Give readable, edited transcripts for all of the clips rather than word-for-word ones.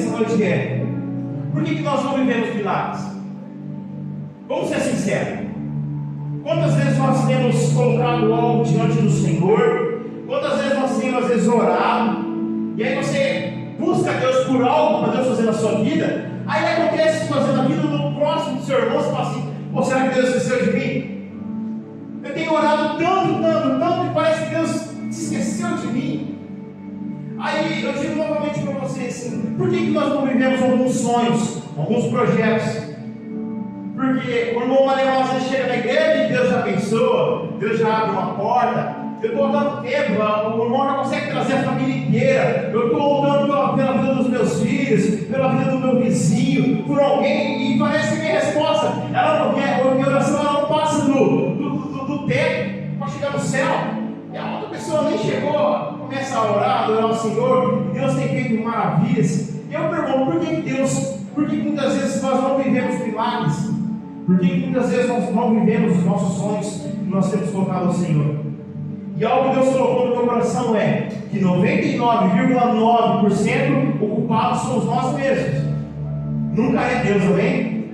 nessa noite é: por que nós não vivemos milagres? Vamos ser sinceros. Quantas vezes nós temos colocado algo diante do Senhor? Quantas vezes nós temos, às vezes, orado? E aí você busca Deus por algo para Deus fazer na sua vida. Aí acontece fazer na vida do próximo do seu irmão. Você fala assim: pô, será que Deus esqueceu de mim? Eu tenho orado tanto, que parece que Deus se esqueceu de mim. Aí eu digo novamente para vocês assim: por que nós não vivemos alguns sonhos, alguns projetos? Porque o irmão Manuel às vezes chega na igreja e Deus já abençoa, Deus já abre uma porta. Eu estou dando tempo, o irmão já consegue trazer a família inteira. Eu estou lutando pela vida dos meus filhos, pela vida do meu vizinho, por alguém, e parece que minha resposta, minha oração ela não passa do teto para chegar no céu. E a outra pessoa nem chegou, começa a orar, adorar o Senhor, e Deus tem feito maravilhas. E eu pergunto: por que muitas vezes nós não vivemos milagres? Por que muitas vezes nós não vivemos os nossos sonhos que nós temos colocado ao Senhor? E algo que Deus colocou no meu coração é que 99,9% o culpado somos nós mesmos. Nunca é Deus, amém?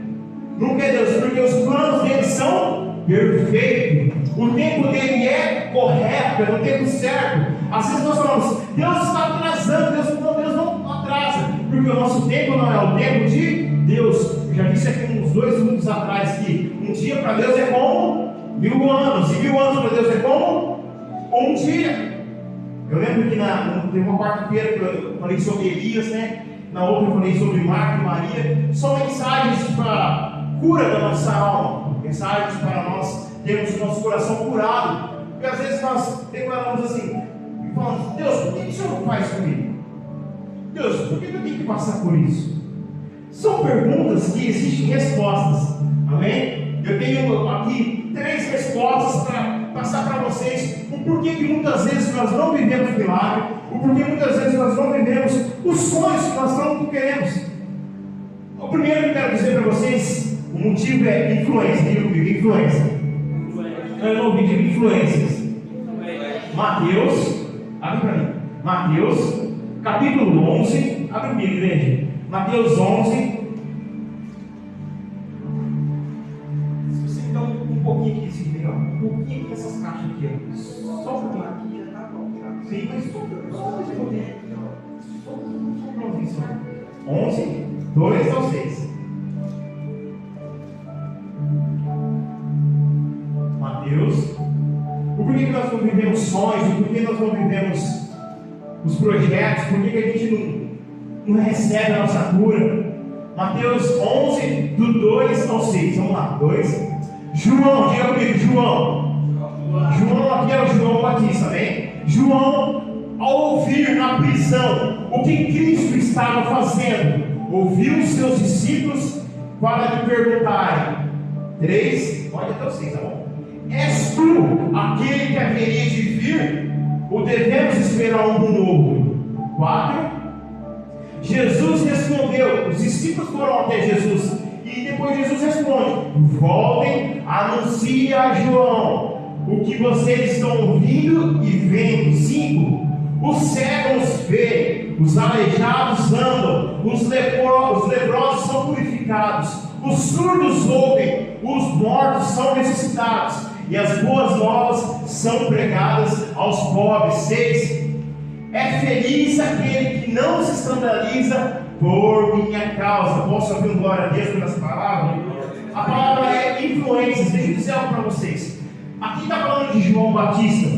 Nunca é Deus, porque os planos dele são perfeitos. O tempo dele é correto, é no tempo certo. Às vezes nós falamos: Deus está atrasando. Deus não atrasa, porque o nosso tempo não é o tempo de Deus. Eu já disse aqui uns 2 minutos atrás que um dia para Deus é como 1000 anos, e 1000 anos para Deus é como um dia. Eu lembro que teve uma quarta-feira que eu falei sobre Elias, né? Na outra eu falei sobre Marta e Maria. São mensagens para cura da nossa alma, mensagens para nós termos o nosso coração curado. Porque às vezes nós declaramos assim e falamos: Deus, por que o Senhor não faz comigo? Deus, por que eu tenho que passar por isso? São perguntas que existem respostas, amém? Eu tenho aqui 3 respostas para passar para vocês o porquê que muitas vezes nós não vivemos milagre, o porquê muitas vezes nós não vivemos os sonhos que nós tanto queremos. O primeiro que eu quero dizer para vocês, o motivo é influência. Diga comigo: influência. Eu não ouvi de influências. Mateus, abre para mim. Mateus, capítulo 11, abre comigo, igreja. Mateus 11. Se você me dá um pouquinho aqui, esse ó, um pouquinho aqui dessas caixas aqui, ó. Só um pouquinho aqui, já tá bom. Sim, mas só um pouquinho. Só um pouquinho. 11, 2 ao 6. Mateus. O porquê que nós não vivemos sonhos, o porquê nós não vivemos os projetos, por que a gente não recebe a nossa cura. Mateus 11, do 2 ao 6. Vamos lá, 2. João, diga comigo: João aqui é o João Batista, amém? João, ao ouvir na prisão o que Cristo estava fazendo, ouviu os seus discípulos para lhe perguntarem. 3, pode até o 6, tá bom? És tu aquele que haveria de vir, ou devemos esperar um novo? 4. Jesus respondeu, os discípulos foram até Jesus, e depois Jesus responde: voltem, anunciem a João o que vocês estão ouvindo e vendo. 5. Os cegos veem, os aleijados andam, os leprosos são purificados, os surdos ouvem, os mortos são ressuscitados, e as boas novas são pregadas aos pobres. 6. É feliz aquele que não se escandaliza por minha causa. Posso ouvir um glória a Deus por essa palavra? A palavra é influências. Deixa eu dizer algo para vocês. Aqui está falando de João Batista.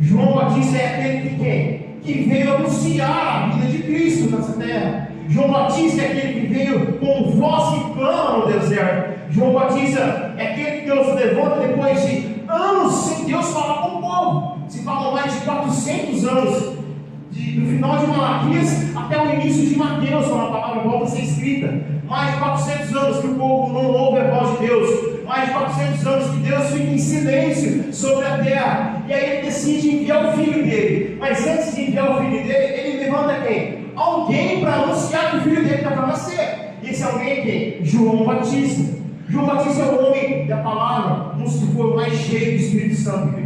João Batista é aquele que quem? Que veio anunciar a vida de Cristo nessa terra. João Batista é aquele que veio com voz que clama no deserto. João Batista é aquele que Deus levanta depois de anos sem Deus falar com o povo. Se falam mais de 400 anos, do final de Malaquias até o início de Mateus, quando a palavra volta a ser escrita. Mais de 400 anos que o povo não ouve a voz de Deus. Mais de 400 anos que Deus fica em silêncio sobre a terra. E aí ele decide enviar o filho dele. Mas antes de enviar o filho dele, ele levanta quem? Alguém para anunciar que o filho dele está para nascer. E esse alguém é quem? João Batista. João Batista é o homem da palavra, um dos que foi mais cheio do Espírito Santo.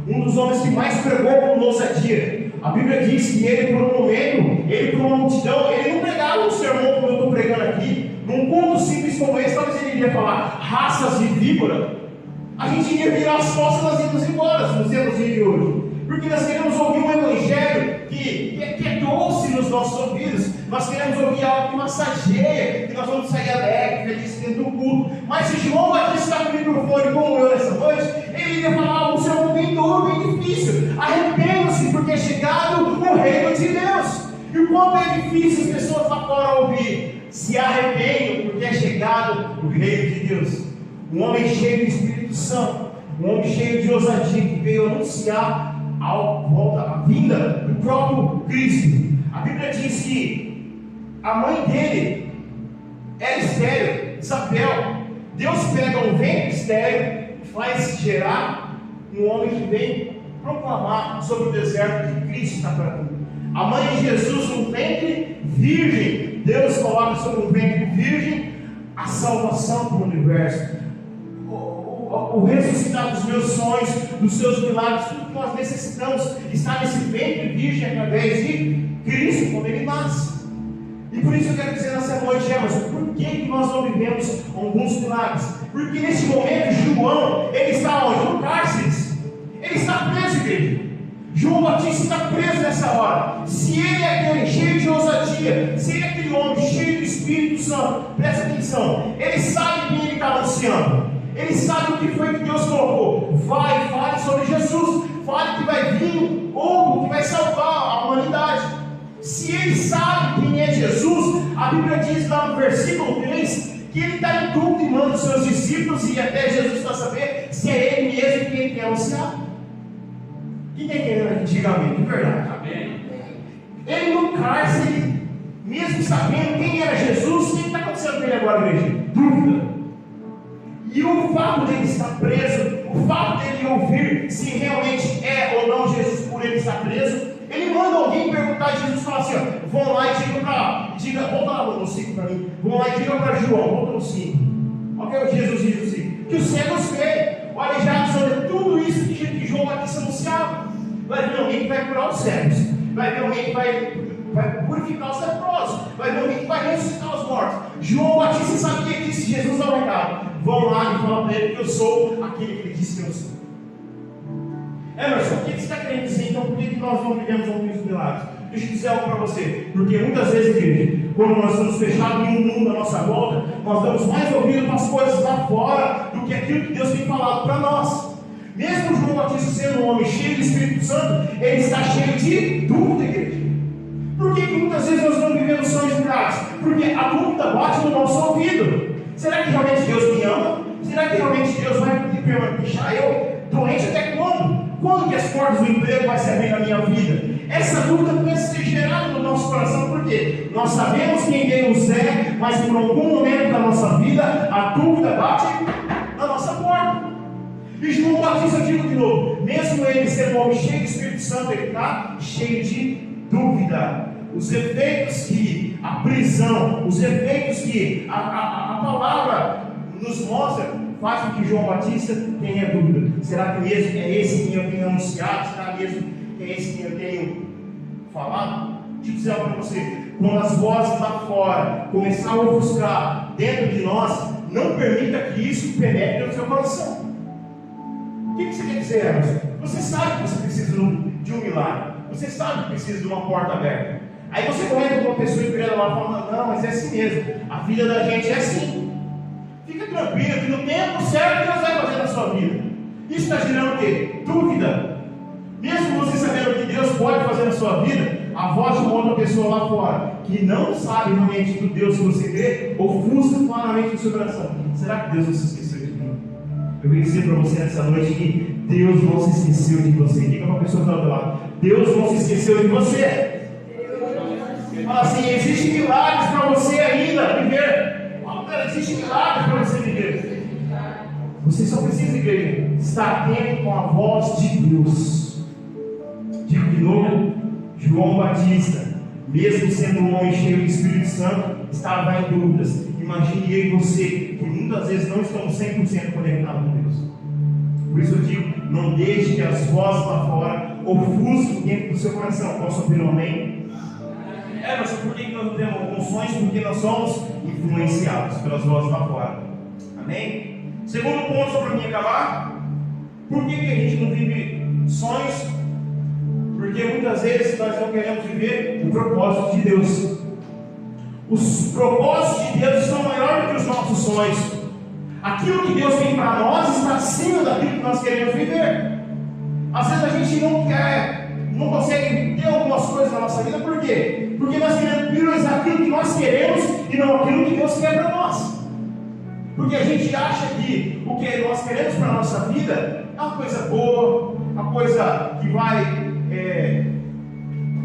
Um dos homens que mais pregou com ousadia. A Bíblia diz que ele, por um momento, ele, por uma multidão, ele não pregava um sermão como eu estou pregando aqui. Num culto simples como esse, talvez ele iria falar raças de víbora. A gente iria virar as costas e nós íamos embora nos dias de hoje. Porque nós queremos ouvir um evangelho que é doce nos nossos ouvidos. Nós queremos ouvir algo que massageia, que nós vamos sair alegre, feliz dentro do culto. Mas se João Batista está com o microfone como eu nessa noite, ele iria falar um sermão bem duro, bem difícil. Arrependam-se, porque é chegado o reino de Deus. E o quanto é difícil as pessoas lá fora ouvir. Se arrependam, porque é chegado o reino de Deus. Um homem cheio do Espírito Santo, um homem cheio de ousadia, que veio anunciar a vinda do próprio Cristo. A Bíblia diz que a mãe dele era estéril, Isabel. Deus pega um ventre estéril e faz gerar um homem que vem proclamar sobre o deserto que Cristo está para vir. A mãe de Jesus, um ventre virgem. Deus coloca sobre um ventre virgem a salvação para o universo. O ressuscitar dos meus sonhos, dos seus milagres, tudo que nós necessitamos está nesse ventre virgem através de Cristo, quando Ele nasce. E por isso eu quero dizer nessa noite, mas por que nós não vivemos alguns milagres? Porque nesse momento João, ele está onde? No cárcere. Ele está preso, igreja. João Batista está preso nessa hora. Se ele é aquele cheio de ousadia, se ele é aquele homem cheio do Espírito Santo, presta atenção, ele sabe quem ele está anunciando. Ele sabe o que foi que Deus colocou. Vai, fale sobre Jesus. Fale que vai vir algo que vai salvar a humanidade. Se ele sabe quem é Jesus, a Bíblia diz lá no versículo 3 que ele está em dúvida e manda os seus discípulos e até Jesus para saber se é ele mesmo quem ele quer anunciar. Quem tem que diga amém? De verdade. Amém. Ele no cárcere, mesmo sabendo quem era Jesus, o que está acontecendo com ele agora, igreja? Dúvida. E o fato dele estar preso, o fato dele ouvir se realmente é ou não Jesus por ele estar preso, ele manda alguém perguntar a Jesus e falar assim: ó, vão lá e diga, volta lá no 5 para mim, vão lá e diga para João, volta no 5. Ok, Jesus diz assim: que os cegos veem, o aleijado sobre tudo isso que João Batista anunciava. Vai vir alguém que vai curar os cegos, vai vir alguém que vai purificar os leprosos, vai vir alguém que vai ressuscitar os mortos. João Batista sabia que disse Jesus ao recado: vão lá e falam para ele que eu sou aquele que ele disse que eu sou. Emerson, o que você está querendo dizer então? Por que nós não vivemos alguns milagres? Deixa eu dizer algo para você. Porque muitas vezes, igreja, quando nós estamos fechados em um mundo à nossa volta, nós damos mais ouvido para as coisas lá fora do que aquilo que Deus tem falado para nós. Mesmo João Batista sendo um homem cheio do Espírito Santo, ele está cheio de dúvida, igreja. Por que muitas vezes nós não vivemos sonhos de milagres? Porque a dúvida bate no nosso ouvido. Será que realmente Deus me ama? Será que realmente Deus vai deixar eu doente até quando? Quando que as portas do emprego vai se abrir na minha vida? Essa dúvida começa a ser gerada no nosso coração, porque nós sabemos quem Deus é, mas por algum momento da nossa vida, a dúvida bate na nossa porta. E João Batista, eu digo de novo, mesmo ele sendo um homem cheio de Espírito Santo, ele está cheio de dúvida. Os efeitos que a prisão, os efeitos que a palavra nos mostra, faz com que João Batista tenha dúvida. Será que mesmo é esse que eu tenho anunciado? Será mesmo que é esse que eu tenho falado? Deixa eu dizer algo para você. Quando as vozes lá fora começarem a ofuscar dentro de nós, não permita que isso penetre no seu coração. O que você quer dizer, Emerson? Você sabe que você precisa de um milagre. Você sabe que precisa de uma porta aberta. Aí você comenta com uma pessoa incrédula lá falando: não, mas é assim mesmo. A vida da gente é assim. Fica tranquilo que no tempo certo Deus vai fazer na sua vida. Isso está gerando o quê? Dúvida. Mesmo você sabendo o que Deus pode fazer na sua vida, a voz de uma outra pessoa lá fora, que não sabe realmente do Deus que você crê, ofusca claramente no seu coração. Será que Deus não se esqueceu de mim? Eu vim dizer para você nessa noite que Deus não se esqueceu de você. Diga para a pessoa que está do lado: Deus não se esqueceu de você. Fala assim: existem milagres para você ainda viver. Existem milagres para você viver. Você só precisa, igreja, estar atento com a voz de Deus. Digo de novo: João Batista, mesmo sendo um homem cheio do Espírito Santo, estava em dúvidas. Imagine eu e você, que muitas vezes não estamos 100% conectados com Deus. Por isso eu digo: não deixe que as vozes lá fora ofusco dentro do seu coração. Posso ouvir um amém? Mas por que nós não temos alguns sonhos? Porque nós somos influenciados pelas vozes lá fora. Amém? Segundo ponto, só para mim acabar. Por que a gente não vive sonhos? Porque muitas vezes nós não queremos viver o propósito de Deus. Os propósitos de Deus são maiores do que os nossos sonhos. Aquilo que Deus tem para nós está acima daquilo que nós queremos viver. Às vezes a gente não consegue ter algumas coisas na nossa vida. Por quê? Porque nós queremos priorizar aquilo que nós queremos e não aquilo que Deus quer para nós. Porque a gente acha que o que nós queremos para a nossa vida é uma coisa boa, uma coisa que vai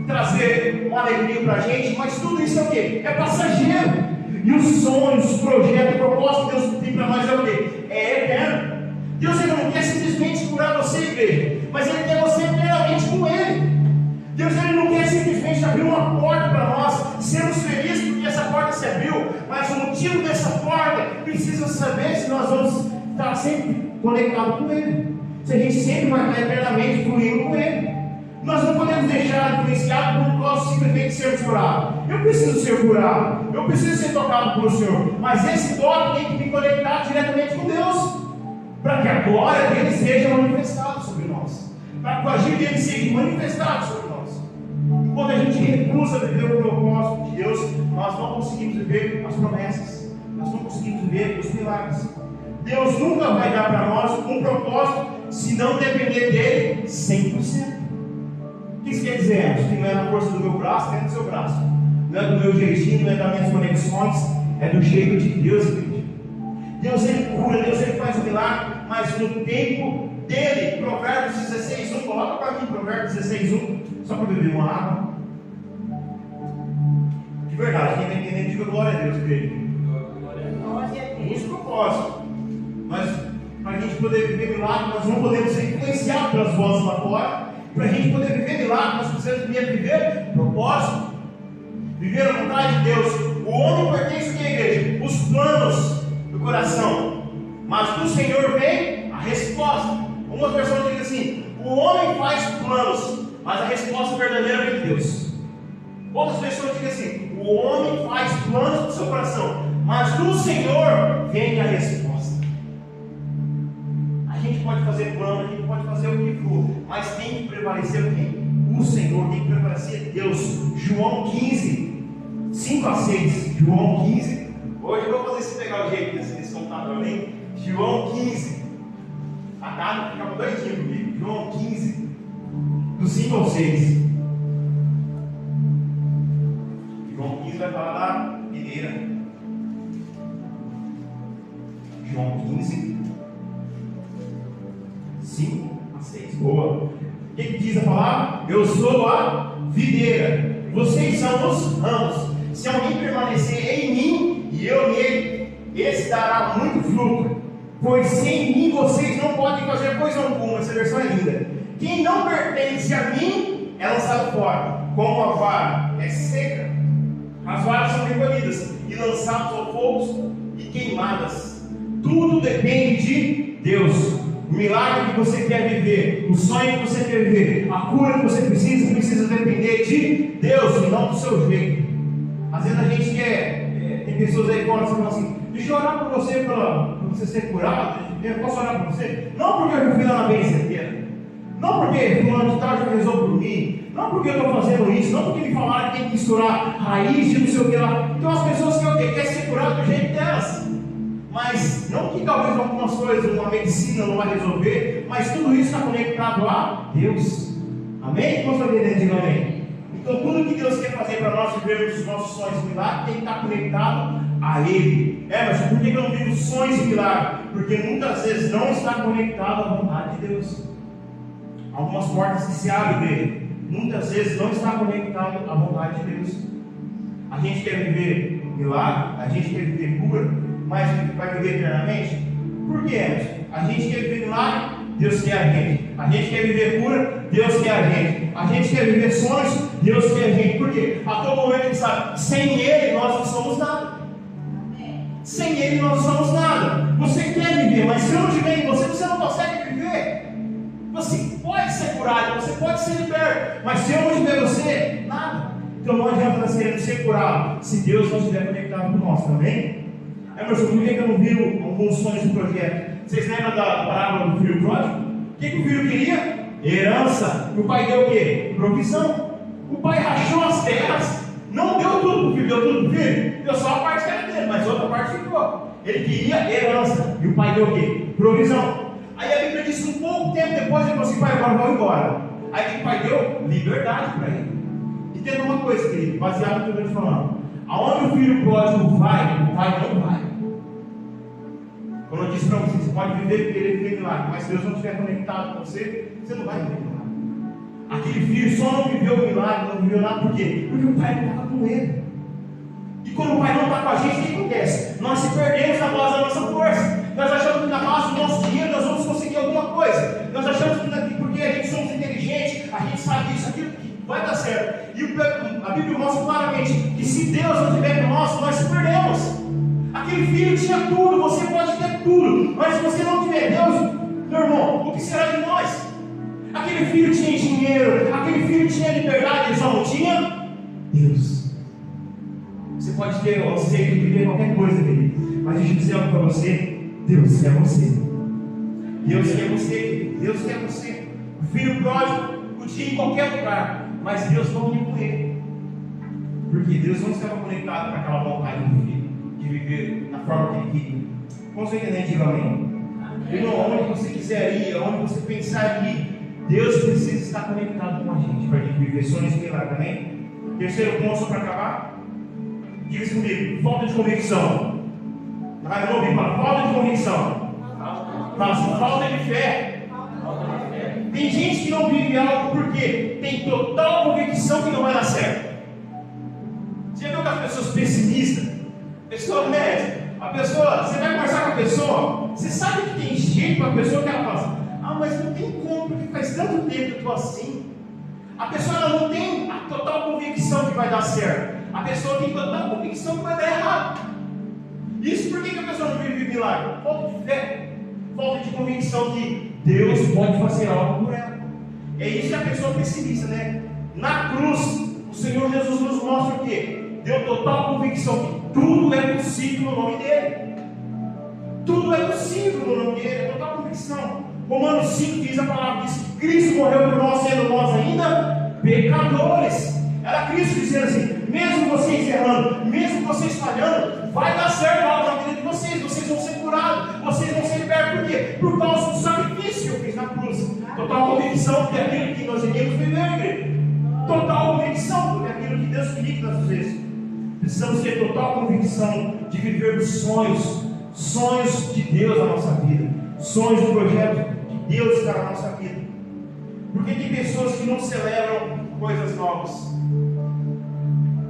trazer uma alegria para a gente, mas tudo isso é o quê? É passageiro. E os sonhos, os projetos, o propósito que Deus tem para nós é o quê? É eterno. Deus ele não quer simplesmente curar você, igreja, mas Ele quer você plenamente com Ele. Deus ele não quer simplesmente abrir uma porta para nós, sermos felizes porque essa porta se abriu, mas o motivo dessa porta precisa saber se nós vamos estar sempre conectados com Ele, se a gente sempre vai estar eternamente fluindo com Ele. Nós não podemos deixar influenciado por nós simplesmente sermos curados. Eu preciso ser curado, eu preciso ser tocado pelo Senhor, mas esse toque tem que me conectar diretamente com Deus, para que a glória dele seja manifestada sobre nós, para que o agir dele seja manifestado sobre nós. Quando a gente recusa viver o propósito de Deus, nós não conseguimos viver as promessas, nós não conseguimos viver os milagres. Deus nunca vai dar para nós um propósito se não depender dele 100%. O que isso quer dizer? Que não é na força do meu braço, nem do seu braço, não é do meu jeitinho, não é das minhas conexões, é do jeito de Deus, igreja. Deus ele cura, Deus ele faz o milagre, mas no tempo dele. Provérbios 16:1, coloca para mim Provérbios 16:1, só para beber uma água. De verdade, quem está entendendo, diga glória a Deus, igreja. Os propósitos. Mas para a gente poder viver milagre, nós não podemos ser influenciados pelas vozes lá fora. Para a gente poder viver milagre, nós precisamos primeiro viver propósito, viver a vontade de Deus. O homem pertence à igreja, os planos do coração, mas do Senhor vem a resposta. Uma versão diz assim: o homem faz planos, mas a resposta verdadeira vem de Deus. Outras versões dizem assim: o homem faz planos do seu coração, mas do Senhor vem a resposta. A gente pode fazer plano, a gente pode fazer o que for, mas tem que prevalecer quem? O Senhor, tem que prevalecer Deus. João 15, 5-6. João 15. Hoje eu vou fazer você pegar o jeito desse computador ali. João 15. A Carla ficava doidinha comigo. João 15, do 5 ao 6. João 15 vai falar da videira. João 15, 5 a 6. Boa. O que diz a palavra? Eu sou a videira, vocês são os ramos. Se alguém permanecer em mim e eu nele, esse dará muito fruto, pois sem mim vocês não podem fazer coisa alguma. Essa versão é linda. Quem não pertence a mim é lançado fora, como a vara é seca. As varas são recolhidas e lançadas ao fogo e queimadas. Tudo depende de Deus. O milagre que você quer viver, o sonho que você quer viver, a cura que você precisa depender de Deus e não do seu jeito. Às vezes a gente quer, tem pessoas aí fora que falam assim: deixa eu orar por você para você ser curado. Eu posso orar por você? Não porque eu fui lá na benzedeira, não porque fulano de tal já rezou por mim, não porque eu estou fazendo isso, não porque me falaram que tem que misturar raiz de não sei o que lá. Então as pessoas querem ser curadas do jeito delas. Mas não que talvez algumas coisas, uma medicina não vai resolver, mas tudo isso está conectado a Deus. Amém? Posso entender? Diga amém. Então tudo que Deus quer fazer para nós vivermos os nossos sonhos e milagres tem que estar conectado a Ele. Mas por que eu não vivo sonhos e milagres? Porque muitas vezes não está conectado à vontade de Deus. Algumas portas que se abrem dele, muitas vezes não está conectado à vontade de Deus. A gente quer viver milagre, a gente quer viver cura, mas vai viver eternamente? Por que, Emerson? A gente quer viver milagre, Deus quer a gente. A gente quer viver cura, Deus quer a gente. A gente quer viver sonhos, Deus quer a gente. Por quê? A todo momento ele sabe: sem Ele nós não somos nada. Sem Ele nós não somos nada. Você quer viver, mas se eu não tiver em você, você não consegue viver. Você pode ser curado, você pode pode ser liberto, mas se eu não tiver você, nada. Então não adianta nós querendo ser curado se Deus não estiver conectado com nós, também. Emerson, por que eu não vi alguns sonhos do projeto? Vocês lembram da parábola do filho pródigo? O que o filho queria? Herança. E o pai deu o quê? Provisão. O pai rachou as terras, não deu tudo para o filho, deu tudo para o filho, deu só a parte que era dele, mas outra parte ficou. Ele queria herança, e o pai deu o quê? Provisão. Aí a Bíblia diz que um pouco tempo depois ele falou assim: pai, agora vou embora. Aí o pai deu liberdade para ele. Entenda uma coisa, querido, baseado no que eu estou te falando: aonde o filho pródigo vai, o pai não vai. Como eu disse para você, você pode viver e querer viver milagre, mas se Deus não estiver conectado com você, você não vai viver milagre. Aquele filho só não viveu o milagre, não viveu nada, por quê? Porque o pai não estava com ele. E quando o pai não está com a gente, o que acontece? Nós se perdemos na base da nossa força. Nós achamos que na base do nosso dinheiro nós vamos conseguir alguma coisa. Nós achamos que porque a gente somos inteligentes, a gente sabe isso, aquilo, que vai dar certo. E a Bíblia mostra claramente que se Deus não estiver com nós se perdemos. Aquele filho tinha tudo, você pode ter tudo, mas se você não tiver Deus, meu irmão, o que será de nós? Aquele filho tinha dinheiro, aquele filho tinha liberdade, ele só não tinha Deus. Você pode ter o anseio de viver qualquer coisa, querido, mas deixa eu dizer algo para você: Deus quer você. Deus quer você, querido. Deus quer você. O filho pródigo podia ir em qualquer lugar, mas Deus não ia com ele, porque Deus não estava conectado com aquela vontade do filho de viver da forma que ele queria. Vamos entender, diga amém. Irmão, onde você quiser ir, onde você pensar em ir, Deus precisa estar conectado com a gente para a gente viver sonhos e milagres, amém? Terceiro ponto, só para acabar. Diga isso comigo: falta de convicção. Eu não ouvi falar, falta de convicção. Fala assim: falta de fé. Tem gente que não vive algo porque tem total convicção que não vai dar certo. Você já viu aquelas pessoas pessimistas? Pessoa média. A pessoa, você vai conversar com a pessoa, você sabe que tem jeito para a pessoa que ela fala assim: ah, mas não tem como, porque faz tanto tempo que eu estou assim. A pessoa ela não tem a total convicção que vai dar certo. A pessoa tem total convicção que vai dar errado. Isso por que a pessoa não vive milagre? Falta de fé, falta de convicção que Deus pode fazer algo por ela. É isso que a pessoa pessimista, né? Na cruz, o Senhor Jesus nos mostra o quê? Deu total convicção que tudo é possível no nome dele. Tudo é possível no nome dele, é total convicção. Romanos 5 diz a palavra, diz que Cristo morreu por nós, sendo nós ainda pecadores. Era Cristo dizendo assim: mesmo vocês errando, mesmo vocês falhando, vai dar certo algo na vida de vocês, vocês vão ser curados, vocês vão ser libertos. Por quê? Por causa do sacrifício que eu fiz na cruz. Total convicção que é aquilo que nós iríamos viver, igreja. Total convicção que é aquilo que Deus queria que nós fizéssemos. Precisamos ter total convicção de viver os sonhos de Deus na nossa vida, sonhos do projeto de Deus está na nossa vida. Porque tem pessoas que não celebram coisas novas.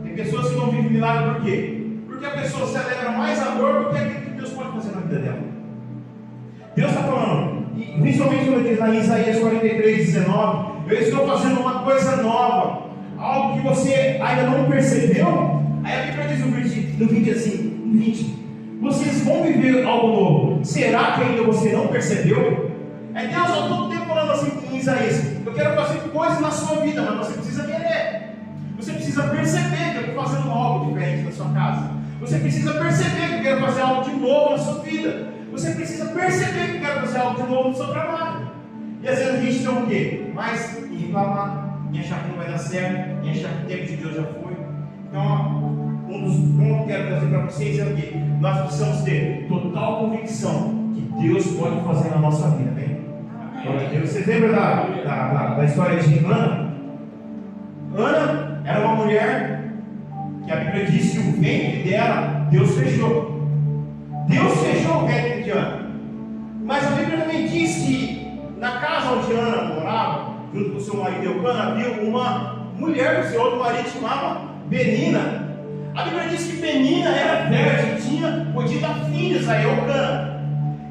Tem pessoas que não vivem milagre, por quê? Porque a pessoa celebra mais amor do que aquilo que Deus pode fazer na vida dela. Deus está falando, principalmente quando diz lá em Isaías 43:19, eu estou fazendo uma coisa nova, algo que você ainda não percebeu. Aí a Bíblia diz no 20 assim, no 20, vocês vão viver algo novo. Será que ainda você não percebeu? É Deus a todo tempo falando assim em Isaías: eu quero fazer coisas na sua vida, mas você precisa querer. Você precisa perceber que eu estou fazendo algo diferente na sua casa. Você precisa perceber que eu quero fazer algo de novo na sua vida. Você precisa perceber que eu quero fazer algo de novo no seu trabalho. E às vezes a gente tem o quê? Mas em reclamar, em achar que não vai dar certo, em achar que o tempo de Deus já foi. Então, um dos pontos que eu quero trazer para vocês é o quê? Nós precisamos ter total convicção que Deus pode fazer na nossa vida, né? Vocês lembram da história de Ana? Ana era uma mulher que a Bíblia diz que o ventre dela, Deus fechou. Deus fechou o ventre de Ana. Mas a Bíblia também diz que na casa onde Ana morava, junto com o seu marido Eucana, havia uma mulher que o seu outro marido chamava Penina. A Bíblia diz que Penina era fértil, podia dar filhos a Eucana.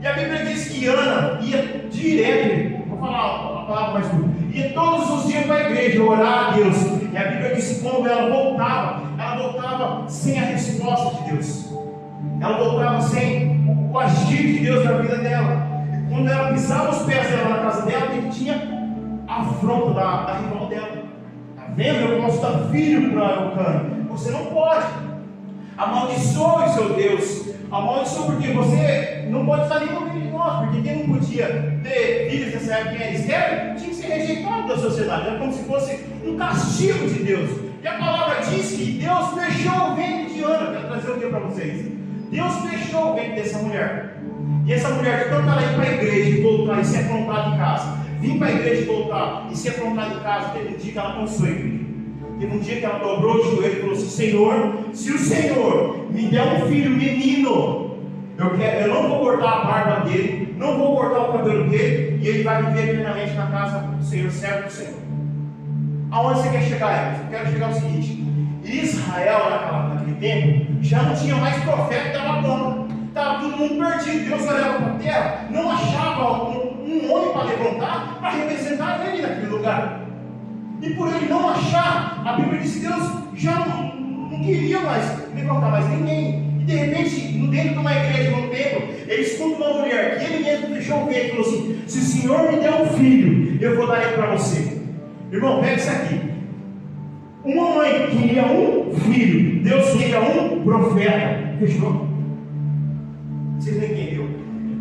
E a Bíblia diz que Ana ia direto, vou falar a palavra mais curta, ia todos os dias para a igreja orar a Deus. E a Bíblia diz que quando ela voltava sem a resposta de Deus. Ela voltava sem o agir de Deus na vida dela. E quando ela pisava os pés dela na casa dela, o que tinha? a afronta da rival dela. Está vendo? Eu posso dar filho para Elcana. Você não pode. Amaldiçoe seu Deus. Amaldiçoe porque você não pode estar nem no meio de nós. Porque quem não podia ter filhos nessa época, quem era estéril, tinha que ser rejeitado da sociedade. Era como se fosse um castigo de Deus. E a palavra diz que Deus fechou o ventre de Ana. Quero trazer o que para vocês? Deus fechou o ventre dessa mulher. E essa mulher, de tanto ela ir para a igreja e voltar e ser afrontada em casa, vir para a igreja e voltar e ser afrontada em casa, teve um dia que ela cansou a igreja. Teve um dia que ela dobrou o joelho e falou assim: Senhor, se o Senhor me der um filho menino, eu não vou cortar a barba dele, não vou cortar o cabelo dele, e ele vai viver eternamente na casa do Senhor, servo do Senhor. Aonde você quer chegar, Emerson? Eu quero chegar ao seguinte: Israel, naquele tempo, já não tinha mais profeta que dava conta. Estava todo mundo perdido. Deus olhava para a terra, não achava um homem para levantar, para representar ele naquele lugar. E por ele não achar, a Bíblia diz que Deus já não queria mais levantar mais ninguém. E de repente, dentro de uma igreja, no templo, ele escuta uma mulher que ele mesmo deixou o ver e falou assim: se o Senhor me der um filho, eu vou dar ele para você. Irmão, pega isso aqui. Uma mãe queria um filho, Deus queria um profeta. Fechou? Vocês não entenderam?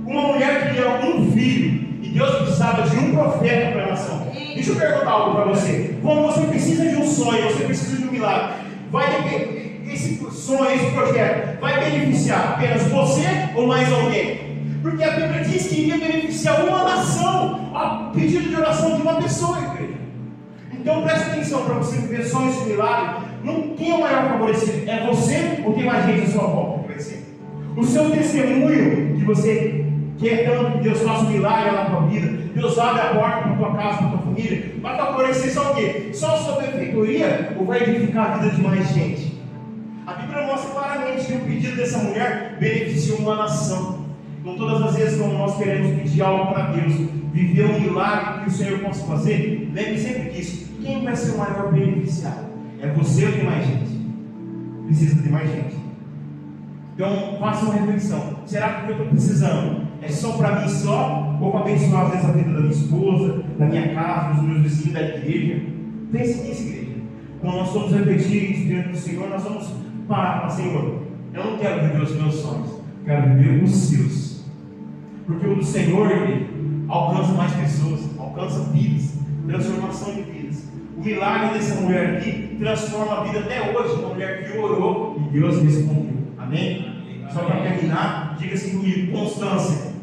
Uma mulher queria um filho e Deus precisava de um profeta para a nação. Deixa eu perguntar algo para você. Quando você precisa de um sonho, você precisa de um milagre, esse sonho, esse projeto vai beneficiar apenas você ou mais alguém? Porque a Bíblia diz que iria beneficiar uma nação a pedido de oração de uma pessoa, igreja. Então preste atenção, para você viver sonhos e milagres, não quem é o maior favorecido? É você ou tem mais gente à sua volta que vai ser? O seu testemunho que você quer tanto que Deus faça um milagre na tua vida, Deus abre a porta para a tua casa, para a tua família, vai favorecer só o quê? Só a sua benfeitoria ou vai edificar a vida de mais gente? A Bíblia mostra claramente que o pedido dessa mulher beneficiou uma nação. Então todas as vezes quando nós queremos pedir algo para Deus, viver um milagre que o Senhor possa fazer, lembre sempre disso: quem vai ser o maior beneficiado? É você ou tem mais gente? Precisa ter mais gente. Então faça uma reflexão: será que o que eu estou precisando é só para mim só? Ou para abençoar às vezes a vida da minha esposa, da minha casa, dos meus vizinhos, da igreja? Pense nisso, igreja. Quando nós somos repetidos diante do Senhor, nós vamos parar e falar: Senhor, eu não quero viver os meus sonhos, eu quero viver os seus. Porque o do Senhor, ele alcança mais pessoas, alcança vidas, transformação de vidas. O milagre dessa mulher aqui transforma a vida até hoje. Uma mulher que orou e Deus respondeu. Amém? Só para terminar, diga assim comigo: constância.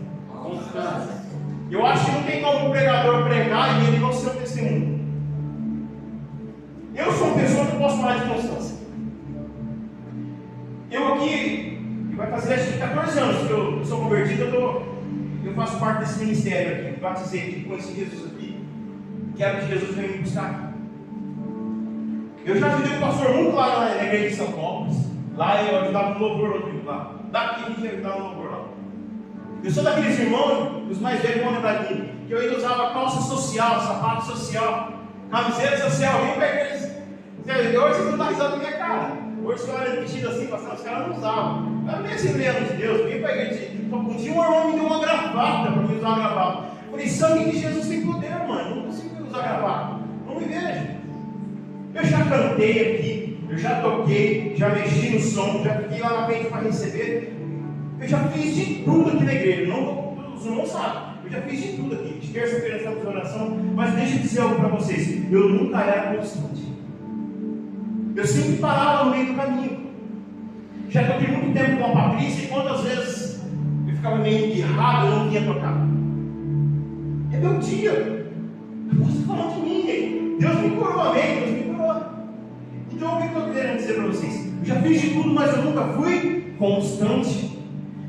Constância. Eu acho que não tem como o pregador pregar e ele não ser um testemunho. Eu sou uma pessoa que posso falar de constância. Eu aqui, vai fazer acho que 14 anos que eu sou convertido, eu faço parte desse ministério aqui, batizei aqui, conheci Jesus aqui, quero que Jesus venha me buscar aqui. Eu já ajudei o pastor muito lá na igreja de São Paulo, lá eu ajudava no louvor, lá. Daqui a gente ajudava no louvor lá. Eu sou daqueles irmãos, os mais velhos vão lembrar de mim, que eu ainda usava calça social, sapato social, camiseta social, vem para a igreja. Hoje vocês não dão risada na minha cara. Hoje se olha vestido assim, passando, os caras não usavam. Eu nem Assembleia de Deus, vim para a igreja. Só um dia um irmão me deu uma gravata para mim usar uma gravata. Eu falei: sangue de Jesus tem poder, mano. Não consigo usar gravata. Não me vejo. Eu já cantei aqui, eu já toquei, já mexi no som, já fiquei lá na frente para receber. Eu já fiz de tudo aqui na igreja. Os irmãos sabem. Eu já fiz de tudo aqui. De terça-feira estamos em oração. Mas deixa eu dizer algo para vocês: eu nunca era constante. Eu sempre parava no meio do caminho. Já toquei muito tempo com a Patrícia e quantas vezes eu ficava meio enguirrado, eu não vinha tocar. É meu dia. Eu posso falar de mim. Deus me curou, amém? Deus me curou. Então o que eu estou querendo dizer para vocês? Eu já fiz de tudo, mas eu nunca fui constante.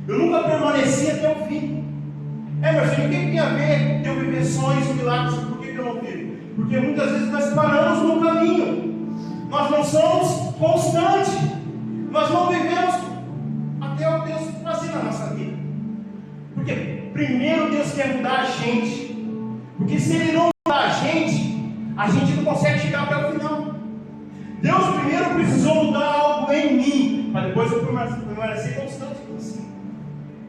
Eu nunca permaneci até o fim. Mas o que tem a ver de eu viver sonhos e milagres? Por que eu não vivo? Porque muitas vezes nós paramos no caminho. Nós não somos constantes. Nós não vivemos até o Deus fazer na nossa vida. Porque primeiro Deus quer mudar a gente. Porque se Ele não mudar a gente não consegue chegar até o final. Deus primeiro precisou mudar algo em mim, para depois eu permanecer constante com você.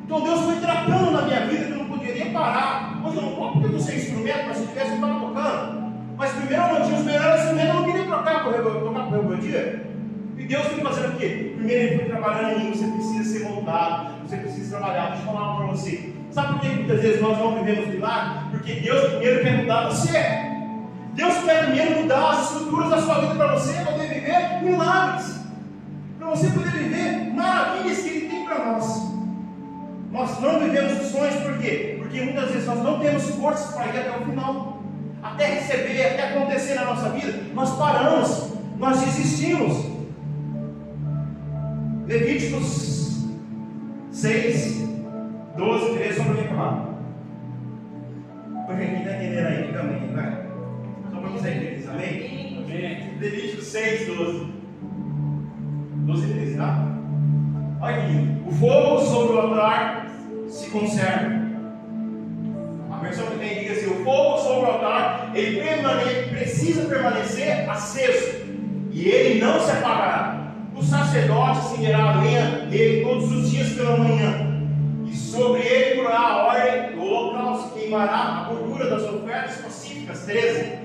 Então Deus foi tratando na minha vida que eu não poderia parar. Hoje eu não posso porque eu não sei instrumento, mas se tivesse eu estava tocando. tocar para o meu dia? E Deus foi fazendo o quê? Primeiro Ele foi trabalhando em mim. Você precisa ser moldado, você precisa trabalhar. Deixa eu falar algo para você. Sabe por que muitas vezes nós não vivemos milagre? Porque Deus primeiro quer mudar você. Deus quer primeiro mudar as estruturas da sua vida para você poder viver milagres, para você poder viver maravilhas que Ele tem para nós. Nós não vivemos os sonhos, por quê? Porque muitas vezes nós não temos forças para ir até o final, até receber, até acontecer na nossa vida. Nós paramos, nós desistimos. Levíticos 6, 12, 13, só para mim falar. Para quem está entendendo aí, diga amém, vai. Só para você entender, amém? Amém. Levíticos 6, 12. 12 e 13, tá? Olha aqui. O fogo sobre o altar se conserva. A versão que tem diz assim: o fogo sobre o altar, ele precisa permanecer aceso, e ele não se apagará. O sacerdote acenderá a lenha nele todos os dias pela manhã, e sobre ele porá a ordem do holocausto, queimará a gordura das ofertas pacíficas. 13.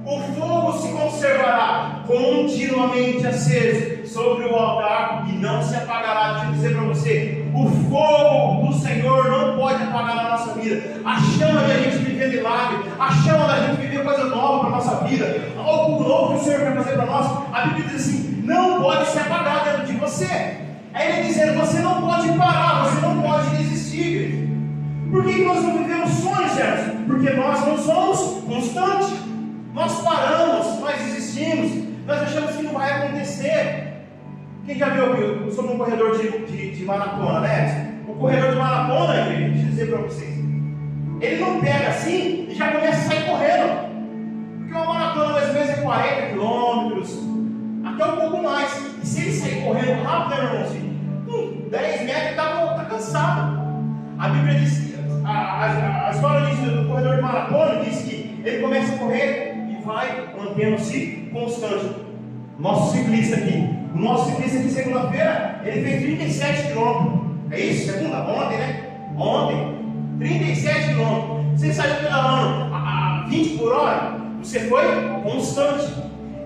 O fogo se conservará continuamente aceso sobre o altar e não se apagará. Deixa eu dizer para você, o fogo do Senhor não pode apagar na nossa vida. A chama de a gente viver milagre, a chama da gente viver coisa nova para a nossa vida, algo novo que o Senhor quer fazer para nós, a Bíblia diz assim, não pode se apagar dentro de você. É Ele dizendo, você não pode parar, você não pode desistir. Por que nós não vivemos sonhos, Gerson? Porque nós não somos constantes. Nós paramos, nós desistimos, nós achamos que não vai acontecer. Quem já viu sobre um corredor de maratona, né? O corredor de maratona, deixa eu dizer para vocês, ele não pega assim e já começa a sair correndo. Porque uma maratona mais ou menos é 40 quilômetros, até um pouco mais. E se ele sair correndo rápido, né, meu irmãozinho? 10 metros ele está cansado. A Bíblia diz que, a história do corredor de maratona diz que ele começa a correr e vai mantendo-se constante. Nosso ciclista aqui, segunda-feira, ele fez 37 quilômetros. É isso? Segunda? Ontem, né? Ontem, 37 quilômetros. Você saiu pedalando a 20 por hora, você foi constante.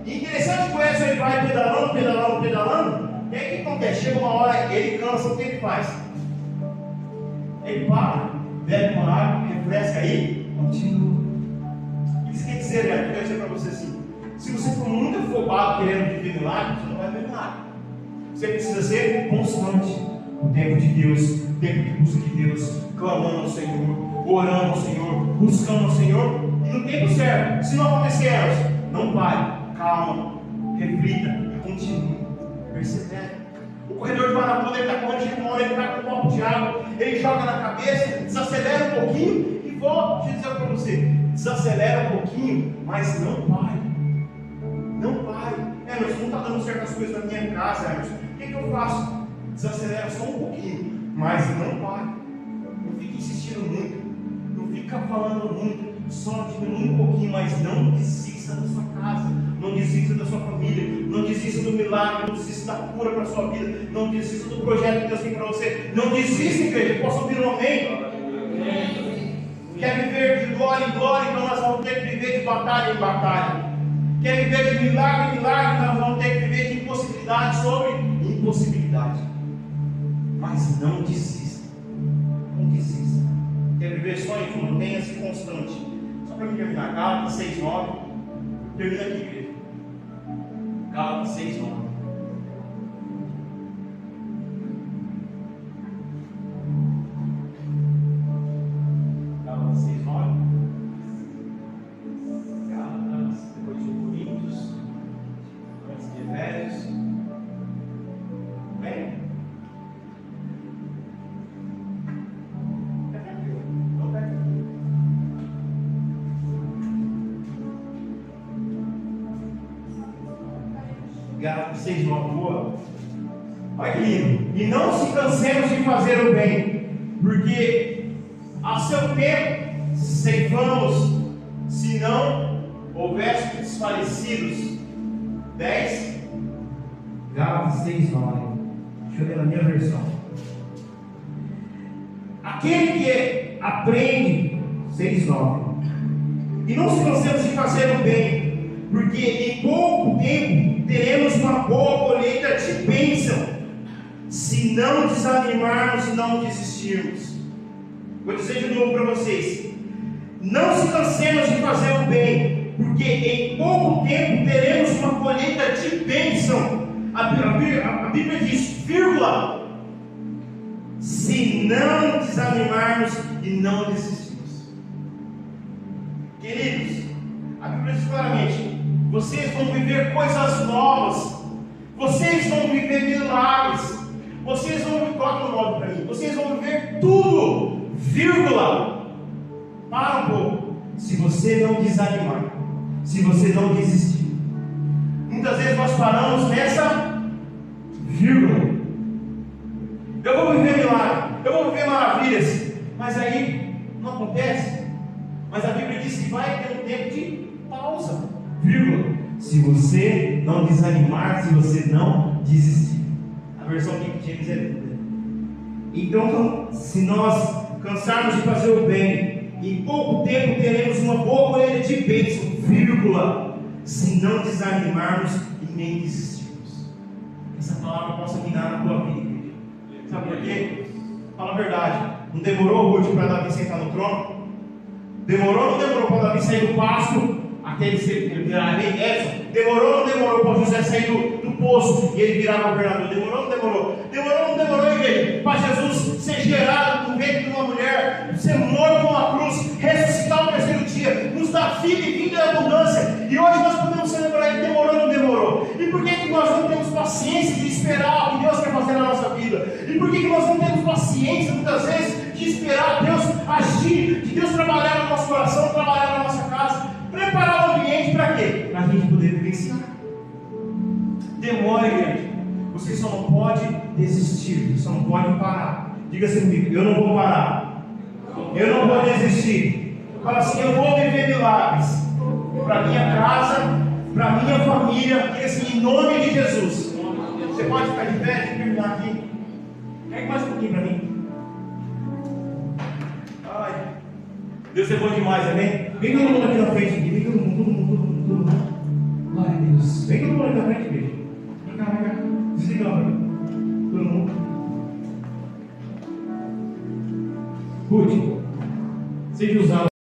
E interessante que o Edson ele vai pedalando. E aí o que acontece? Chega uma hora, ele cansa, o que ele faz? Ele para, bebe uma água, refresca aí, continua. Isso quer dizer, né? Eu quero dizer para você assim: se você for muito afobado querendo viver milagre, você não vai ver milagre. Você precisa ser constante. O tempo de Deus, o tempo de busca de Deus, clamando ao Senhor, orando ao Senhor, buscando ao Senhor, e no tempo certo. Se não acontecer, não pare, calma, reflita e continue, persevere. O corredor de maratona, ele está correndo, chega uma hora, ele está com um copo de água, ele joga na cabeça, desacelera um pouquinho e volta. Deixa eu dizer para você, desacelera um pouquinho, mas não pare. Não pare. Emerson, não está dando certas coisas na minha casa, Emerson. O que eu faço? Desacelera só um pouquinho, mas não pare. Não fique insistindo muito, não fica falando muito, só diminui um pouquinho, mas não desista da sua casa, não desista da sua família, não desista do milagre, não desista da cura para a sua vida, não desista do projeto que Deus tem para você. Não desista, igreja. Posso ouvir um amém? Quer viver de glória em glória, então nós vamos ter que viver de batalha em batalha. Quer viver de milagre em milagre, nós vamos ter que viver de impossibilidade sobre impossibilidade. Mas não desista. Não desista. Quer viver só em tudo, mantenha-se constante. Só para me terminar, Gálatas 6:9. Termina aqui, igreja. Gálatas 6:9. Gálatas 6:9. Gálatas, depois de Coríntios, antes de Efésios. Bem? Gálatas 6:9, boa. Olha que lindo. E não se cansemos de fazer o bem, porque a seu tempo ceifamos, se não houvesse desfalecidos. 10. Gálatas 6:9. Deixa eu ler na minha versão. Aquele que aprende, 6:9. E não se cansemos de fazer o bem, porque em pouco tempo teremos uma boa colheita de bênção, se não desanimarmos e não desistirmos. Vou dizer de novo para vocês: não se cansemos de fazer o bem, porque em pouco tempo teremos uma colheita de bênção. A Bíblia diz, vírgula, se não desanimarmos e não desistirmos. Queridos, a Bíblia diz claramente: vocês vão viver coisas novas, vocês vão viver milagres, vocês vão viver, coloca o nome para mim, vocês vão viver tudo, vírgula. Para um pouco. Se você não desanimar, se você não desistir. Muitas vezes nós paramos nessa vírgula. Eu vou viver milagre, eu vou viver maravilhas, mas aí não acontece. Mas a Bíblia diz que vai ter um tempo de pausa, vírgula. Se você não desanimar, se você não desistir. A versão King James é linda. Então, se nós cansarmos de fazer o bem, em pouco tempo teremos uma boa colheita de bênção, vírgula, se não desanimarmos e nem desistirmos. Essa palavra possa minar na tua vida, igreja. Sabe por quê? Fala a verdade. Não demorou, Ruth, para Davi sentar no trono? Demorou ou não demorou para Davi sair do pasto, até ele virar rei? Demorou ou não demorou para José sair do poço e ele virar governador? Demorou ou não demorou? Demorou ou não demorou, igreja, para Jesus ser gerado no ventre de uma mulher, ser morto numa cruz, ressuscitar no terceiro dia, nos dar vida e vida em abundância, e hoje nós podemos celebrar ele? Demorou ou não demorou? E por que nós não temos paciência de esperar o que Deus quer fazer na nossa vida? E por que nós não temos paciência, muitas vezes, de esperar Deus agir, de Deus trabalhar no nosso coração, trabalhar na nossa casa, preparar o ambiente para quê? Para a gente poder vivenciar. Demora, igreja. Você só não pode desistir, você só não pode parar. Diga assim comigo: eu não vou parar, eu não vou desistir. Fala assim: eu vou viver milagres para minha casa, para minha família. Diga assim: em nome de Jesus. Você pode ficar de pé, deixa eu terminar aqui. Pega mais um pouquinho para mim. Ai, Deus é bom demais, amém? Vem todo mundo aqui na frente, aqui. Vem todo mundo. Glória a Deus. Vem todo mundo aqui na frente, igreja. Vem cá. Desliga lá para mim. Todo mundo. Ruth, seja usado.